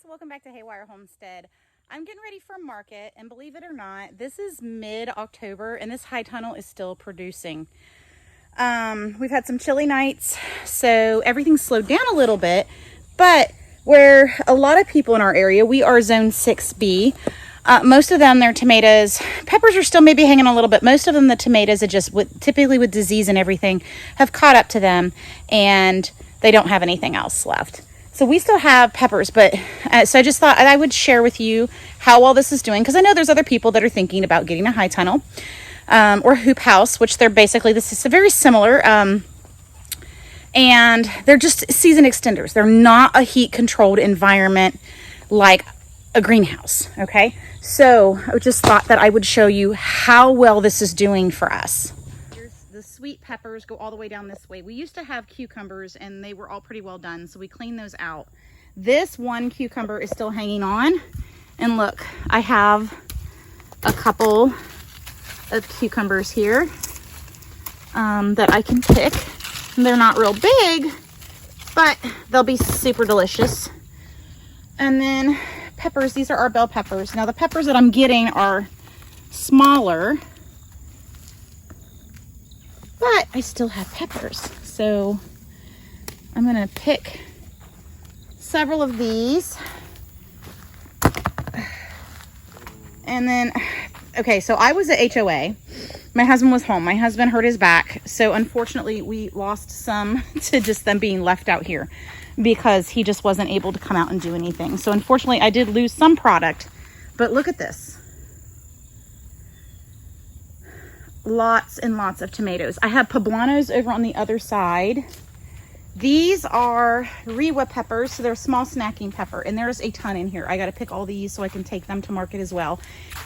welcome back to Haywire Homestead. I'm getting ready for market, and believe it or not, this is mid-October and this high tunnel is still producing. We've had some chilly nights, so everything's slowed down a little bit, but where a lot of people in our area, we are zone 6B. Most of them, their tomatoes, peppers are still maybe hanging a little bit. Most of them, the tomatoes are just typically with disease and everything have caught up to them, and they don't have anything else left. So we still have peppers, but so I just thought I would share with you how well this is doing, because I know there's other people that are thinking about getting a high tunnel or hoop house, which they're basically, this is very similar, and they're just season extenders. They're not a heat controlled environment like a greenhouse. Okay, so I just thought that I would show you how well this is doing for us. The sweet peppers go all the way down this way. We used to have cucumbers and they were all pretty well done, so we cleaned those out. This one cucumber is still hanging on, and look, I have a couple of cucumbers here that I can pick. They're not real big, but they'll be super delicious. And then peppers, these are our bell peppers. Now the peppers that I'm getting are smaller, but I still have peppers. So I'm gonna pick several of these. And then, okay, so I was at HOA. My husband was home. My husband hurt his back. So unfortunately we lost some to just them being left out here because he just wasn't able to come out and do anything. So unfortunately I did lose some product, but look at this. Lots and lots of tomatoes. I have poblanos over on the other side. These are Rewa peppers, so they're a small snacking pepper, and there's a ton in here. I got to pick all these so I can take them to market as well.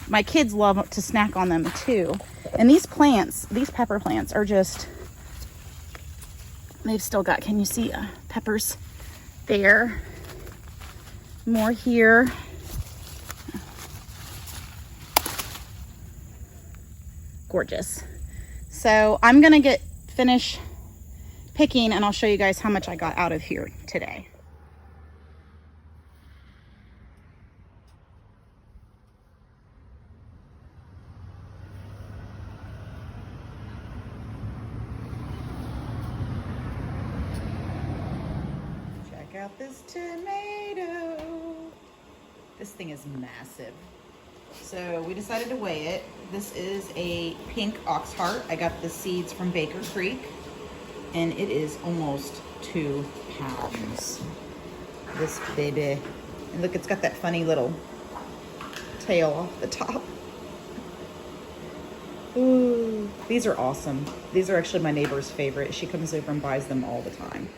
My kids love to snack on them too. And these plants, these pepper plants are just, they've still got, can you see peppers there? More here. Gorgeous. So I'm gonna finish picking, and I'll show you guys how much I got out of here today. Check out this tomato. This thing is massive. So we decided to weigh it. This is a pink ox heart. I got the seeds from Baker Creek, and it is almost 2 pounds. This baby. And look, it's got that funny little tail off the top. Ooh, these are awesome. These are actually my neighbor's favorite. She comes over and buys them all the time.